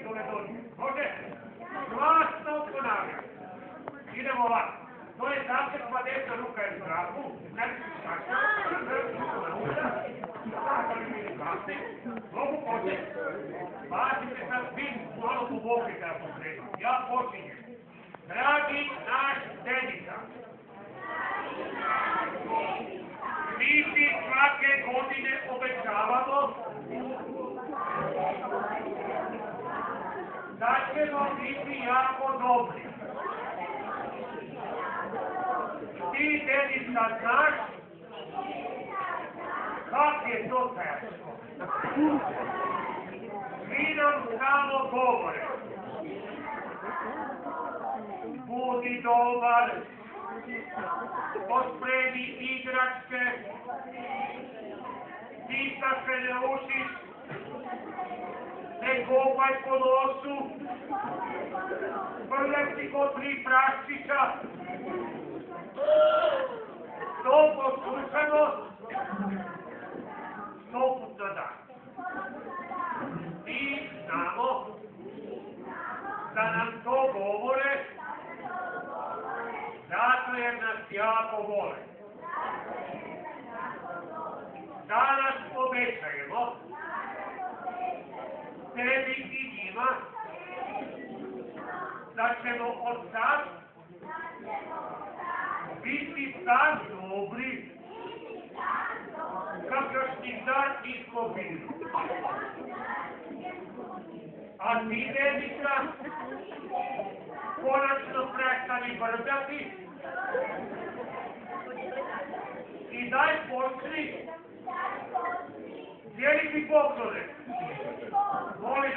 dole dođe. Može? Glasno ponavljam. Idemo ovako. To je zakletva, desna ruka je u zraku. Mogu početi. Pazite sad svi malo pobokite ako treba. Ja počinjem. Dragi naš dedica. Mi ti svake godine obećavamo da ćemo biti jako dobri. Ti, dedica, znaš kak je to teško. Svi nam samo govore. Budi dobar, pospremi igračke, ti da se ne učiš, ne kopaj po nosu, prleti ko 3 praščića, to poslušamo 100 put na dan. Mi znamo da nam to govore zato jer nas jako vole. Danas obećajemo tebi i njima da ćemo od sad biti tak dobri kako još nikad nismo bili. A ti, dedica, konačno prestani brdati i daj počni dijeliti poklone. Molim